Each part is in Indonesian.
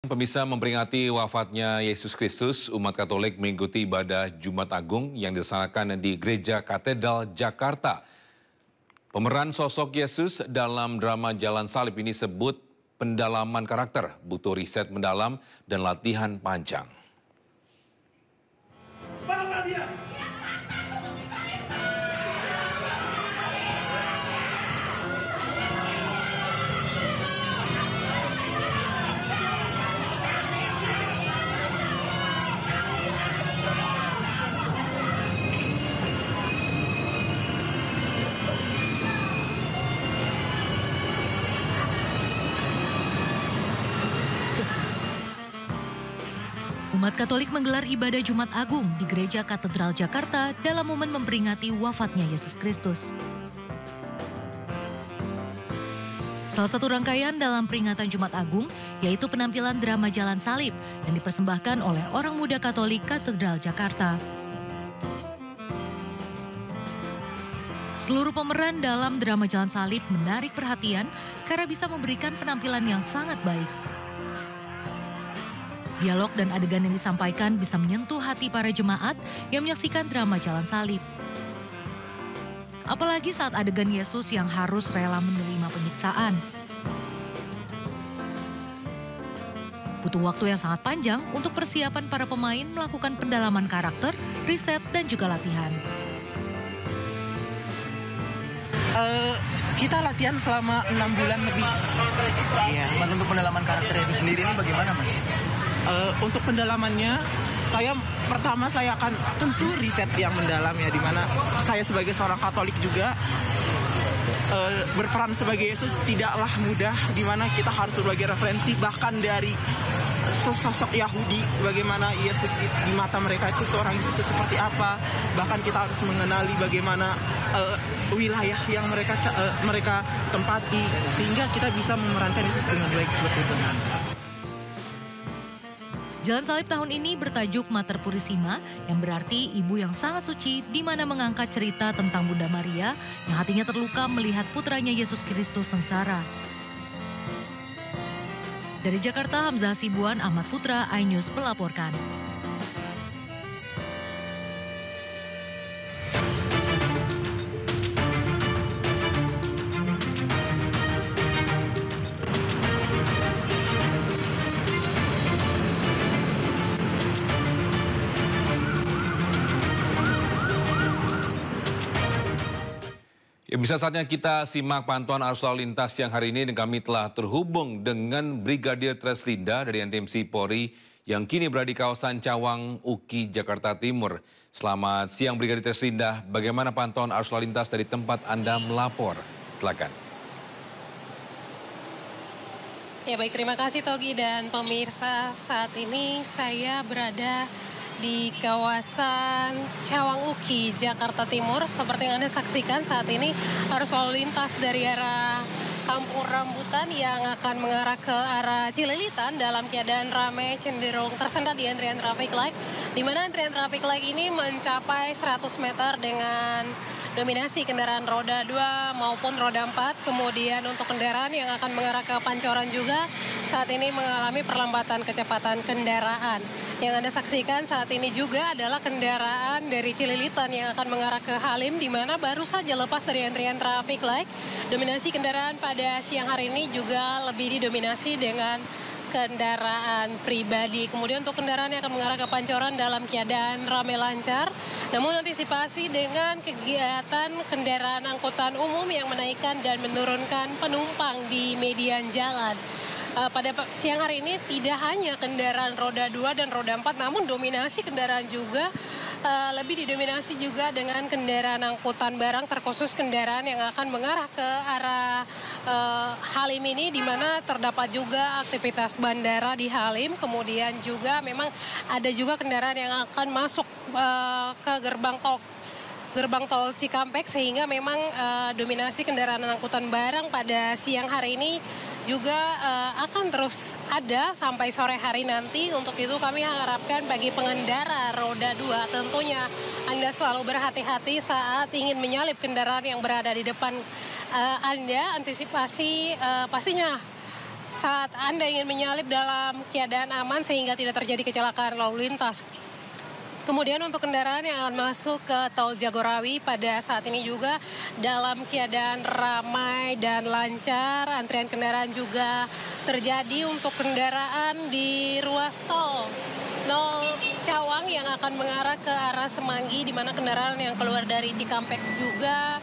Pemirsa, memperingati wafatnya Yesus Kristus, umat Katolik mengikuti ibadah Jumat Agung yang dilaksanakan di Gereja Katedral Jakarta. Pemeran sosok Yesus dalam drama Jalan Salib ini sebut pendalaman karakter, butuh riset mendalam dan latihan panjang. Umat Katolik menggelar ibadah Jumat Agung di Gereja Katedral Jakarta dalam momen memperingati wafatnya Yesus Kristus. Salah satu rangkaian dalam peringatan Jumat Agung yaitu penampilan drama Jalan Salib yang dipersembahkan oleh orang muda Katolik Katedral Jakarta. Seluruh pemeran dalam drama Jalan Salib menarik perhatian karena bisa memberikan penampilan yang sangat baik. Dialog dan adegan yang disampaikan bisa menyentuh hati para jemaat yang menyaksikan drama Jalan Salib. Apalagi saat adegan Yesus yang harus rela menerima penyiksaan. Butuh waktu yang sangat panjang untuk persiapan para pemain melakukan pendalaman karakter, riset, dan juga latihan. Kita latihan selama 6 bulan lebih. Iya. Mas, untuk pendalaman karakter itu sendiri ini bagaimana, Mas? Untuk pendalamannya, pertama saya akan tentu riset yang mendalam ya, di mana saya sebagai seorang Katolik juga berperan sebagai Yesus tidaklah mudah, di mana kita harus berbagi referensi bahkan dari sosok Yahudi, bagaimana Yesus di mata mereka itu seorang Yesus itu seperti apa, bahkan kita harus mengenali bagaimana wilayah yang mereka tempati sehingga kita bisa memerankan Yesus dengan baik seperti itu. Jalan Salib tahun ini bertajuk Mater Purisima yang berarti ibu yang sangat suci, di mana mengangkat cerita tentang Bunda Maria yang hatinya terluka melihat putranya Yesus Kristus sengsara. Dari Jakarta, Hamzah Hasibuan, Ahmad Putra, iNews melaporkan. Ya, bisa saatnya kita simak pantauan arus lalu lintas yang hari ini dan kami telah terhubung dengan Brigadir Treslinda dari NTMC Polri yang kini berada di kawasan Cawang, UKI, Jakarta Timur. Selamat siang Brigadir Treslinda, bagaimana pantauan arus lalu lintas dari tempat Anda melapor? Silakan. Ya baik, terima kasih Togi dan pemirsa. Saat ini saya berada di kawasan Cawang, UKI, Jakarta Timur. Seperti yang Anda saksikan saat ini arus lalu lintas dari arah Kampung Rambutan yang akan mengarah ke arah Cililitan dalam keadaan ramai, cenderung tersendat di antrian traffic light, di mana antrian traffic light ini mencapai 100 meter dengan dominasi kendaraan roda 2 maupun roda 4. Kemudian untuk kendaraan yang akan mengarah ke Pancoran juga saat ini mengalami perlambatan kecepatan kendaraan. Yang Anda saksikan saat ini juga adalah kendaraan dari Cililitan yang akan mengarah ke Halim, di mana baru saja lepas dari antrian traffic light. Dominasi kendaraan pada siang hari ini juga lebih didominasi dengan kendaraan pribadi. Kemudian untuk kendaraan yang akan mengarah ke Pancoran dalam keadaan ramai lancar. Namun antisipasi dengan kegiatan kendaraan angkutan umum yang menaikkan dan menurunkan penumpang di median jalan. Pada siang hari ini tidak hanya kendaraan roda 2 dan roda 4, namun dominasi kendaraan juga lebih didominasi juga dengan kendaraan angkutan barang, terkhusus kendaraan yang akan mengarah ke arah Halim ini, di mana terdapat juga aktivitas bandara di Halim. Kemudian juga memang ada juga kendaraan yang akan masuk ke gerbang tol Cikampek, sehingga memang dominasi kendaraan angkutan barang pada siang hari ini juga akan terus ada sampai sore hari nanti. Untuk itu kami harapkan bagi pengendara roda 2 tentunya Anda selalu berhati-hati saat ingin menyalip kendaraan yang berada di depan Anda. Antisipasi pastinya saat Anda ingin menyalip dalam keadaan aman sehingga tidak terjadi kecelakaan lalu lintas. Kemudian untuk kendaraan yang akan masuk ke Tol Jagorawi pada saat ini juga dalam keadaan ramai dan lancar. Antrian kendaraan juga terjadi untuk kendaraan di ruas tol Cawang yang akan mengarah ke arah Semanggi, di mana kendaraan yang keluar dari Cikampek juga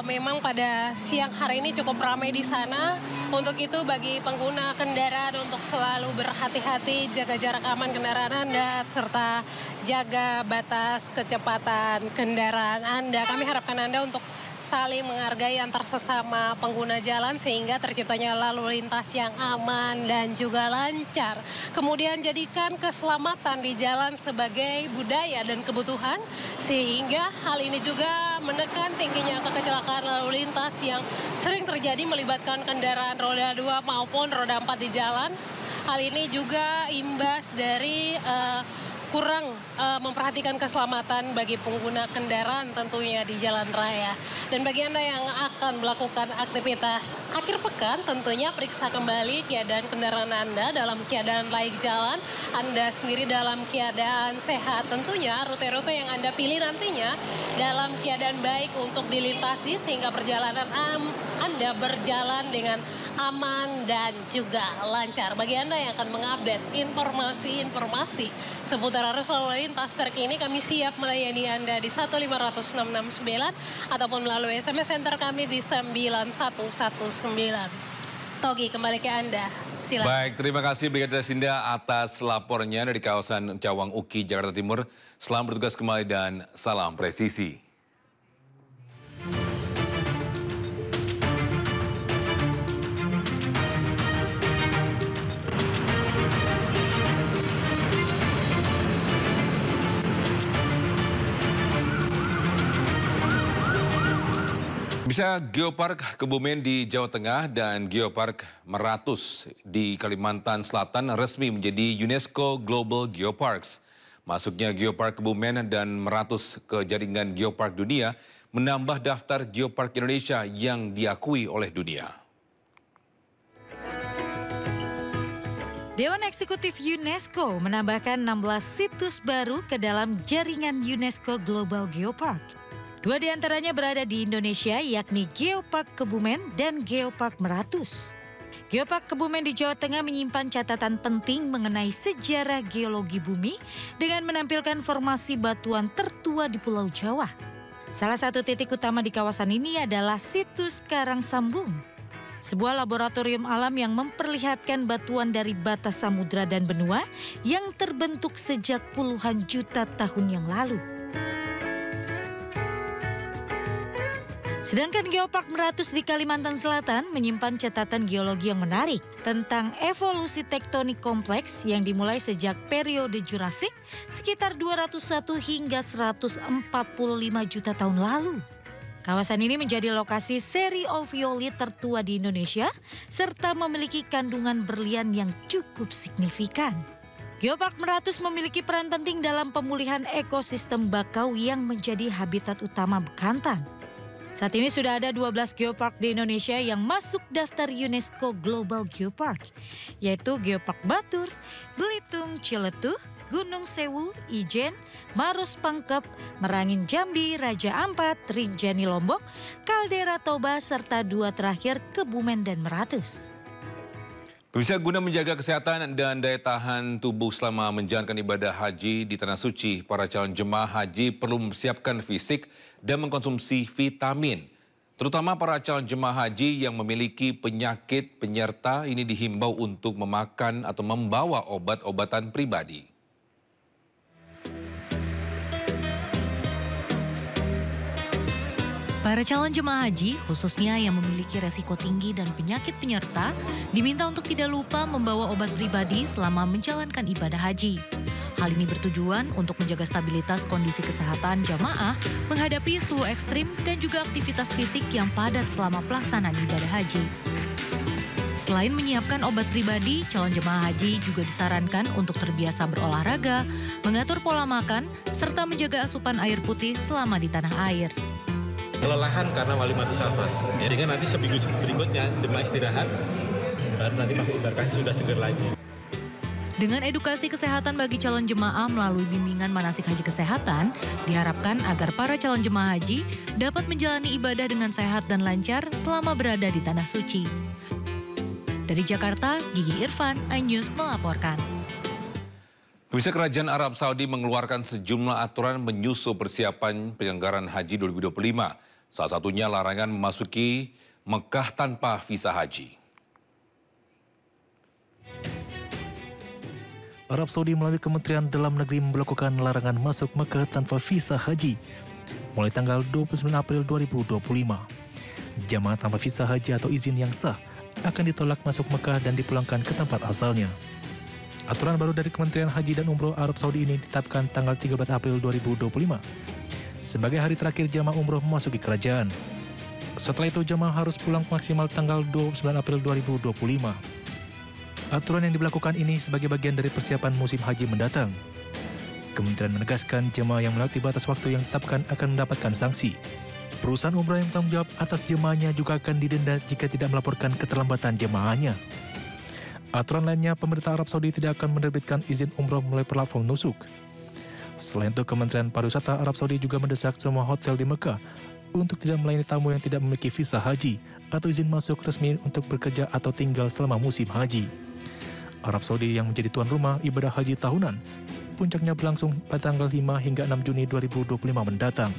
memang pada siang hari ini cukup ramai di sana. Untuk itu bagi pengguna kendaraan untuk selalu berhati-hati, jaga jarak aman kendaraan Anda, serta jaga batas kecepatan kendaraan Anda. Kami harapkan Anda untuk saling menghargai antar sesama pengguna jalan sehingga terciptanya lalu lintas yang aman dan juga lancar. Kemudian jadikan keselamatan di jalan sebagai budaya dan kebutuhan sehingga hal ini juga menekan tingginya kecelakaan lalu lintas yang sering terjadi melibatkan kendaraan roda 2 maupun roda 4 di jalan. Hal ini juga imbas dari kurang memperhatikan keselamatan bagi pengguna kendaraan tentunya di jalan raya. Dan bagi Anda yang akan melakukan aktivitas akhir pekan, tentunya periksa kembali keadaan kendaraan Anda dalam keadaan layak jalan, Anda sendiri dalam keadaan sehat. Tentunya rute-rute yang Anda pilih nantinya dalam keadaan baik untuk dilintasi sehingga perjalanan Anda berjalan dengan aman dan juga lancar. Bagi Anda yang akan mengupdate informasi-informasi seputar arus lalu lintas terkini, kami siap melayani Anda di 15169 ataupun melalui SMS center kami di 9119. Togi, kembali ke Anda. Silakan. Baik, terima kasih Brigadir Treslinda atas lapornya dari kawasan Cawang Uki, Jakarta Timur. Selamat bertugas kembali dan salam presisi. Bisa Geopark Kebumen di Jawa Tengah dan Geopark Meratus di Kalimantan Selatan resmi menjadi UNESCO Global Geoparks. Masuknya Geopark Kebumen dan Meratus ke jaringan Geopark Dunia menambah daftar Geopark Indonesia yang diakui oleh dunia. Dewan Eksekutif UNESCO menambahkan 16 situs baru ke dalam jaringan UNESCO Global Geopark. 2 diantaranya berada di Indonesia, yakni Geopark Kebumen dan Geopark Meratus. Geopark Kebumen di Jawa Tengah menyimpan catatan penting mengenai sejarah geologi bumi dengan menampilkan formasi batuan tertua di Pulau Jawa. Salah satu titik utama di kawasan ini adalah situs Karangsambung, sebuah laboratorium alam yang memperlihatkan batuan dari batas samudra dan benua yang terbentuk sejak puluhan juta tahun yang lalu. Sedangkan Geopark Meratus di Kalimantan Selatan menyimpan catatan geologi yang menarik tentang evolusi tektonik kompleks yang dimulai sejak periode Jurasik sekitar 201 hingga 145 juta tahun lalu. Kawasan ini menjadi lokasi seri oviolit tertua di Indonesia serta memiliki kandungan berlian yang cukup signifikan. Geopark Meratus memiliki peran penting dalam pemulihan ekosistem bakau yang menjadi habitat utama bekantan. Saat ini sudah ada 12 geopark di Indonesia yang masuk daftar UNESCO Global Geopark, yaitu Geopark Batur, Belitung Ciletuh, Gunung Sewu, Ijen, Maros Pangkep, Merangin Jambi, Raja Ampat, Rinjani Lombok, Kaldera Toba, serta 2 terakhir Kebumen dan Meratus. Pemirsa, guna menjaga kesehatan dan daya tahan tubuh selama menjalankan ibadah haji di Tanah Suci, para calon jemaah haji perlu mempersiapkan fisik dan mengkonsumsi vitamin. Terutama para calon jemaah haji yang memiliki penyakit penyerta ini dihimbau untuk memakan atau membawa obat-obatan pribadi. Para calon jemaah haji, khususnya yang memiliki resiko tinggi dan penyakit penyerta, diminta untuk tidak lupa membawa obat pribadi selama menjalankan ibadah haji. Hal ini bertujuan untuk menjaga stabilitas kondisi kesehatan jamaah menghadapi suhu ekstrim dan juga aktivitas fisik yang padat selama pelaksanaan ibadah haji. Selain menyiapkan obat pribadi, calon jemaah haji juga disarankan untuk terbiasa berolahraga, mengatur pola makan, serta menjaga asupan air putih selama di tanah air. Kelelahan karena walimatus safar. Jadi kan nanti seminggu berikutnya jemaah istirahat, baru nanti masuk embarkasi sudah seger lagi. Dengan edukasi kesehatan bagi calon jemaah melalui bimbingan manasik haji kesehatan, diharapkan agar para calon jemaah haji dapat menjalani ibadah dengan sehat dan lancar selama berada di Tanah Suci. Dari Jakarta, Gigi Irfan, iNews melaporkan. Pemirsa, Kerajaan Arab Saudi mengeluarkan sejumlah aturan menyusul persiapan penyelenggaraan haji 2025. Salah satunya larangan memasuki Mekah tanpa visa haji. Arab Saudi melalui Kementerian Dalam Negeri memberlakukan larangan masuk Mekah tanpa visa haji mulai tanggal 29 April 2025. Jamaah tanpa visa haji atau izin yang sah akan ditolak masuk Mekah dan dipulangkan ke tempat asalnya. Aturan baru dari Kementerian Haji dan Umroh Arab Saudi ini ditetapkan tanggal 13 April 2025 sebagai hari terakhir jamaah umroh memasuki kerajaan. Setelah itu jamaah harus pulang maksimal tanggal 29 April 2025. Aturan yang diberlakukan ini sebagai bagian dari persiapan musim haji mendatang. Kementerian menegaskan jemaah yang melewati batas waktu yang ditetapkan akan mendapatkan sanksi. Perusahaan umrah yang bertanggung jawab atas jemaahnya juga akan didenda jika tidak melaporkan keterlambatan jemaahnya. Aturan lainnya, pemerintah Arab Saudi tidak akan menerbitkan izin umrah melalui platform nusuk. Selain itu, Kementerian Pariwisata Arab Saudi juga mendesak semua hotel di Mekah untuk tidak melayani tamu yang tidak memiliki visa haji atau izin masuk resmi untuk bekerja atau tinggal selama musim haji. Arab Saudi yang menjadi tuan rumah ibadah haji tahunan, puncaknya berlangsung pada tanggal 5 hingga 6 Juni 2025 mendatang.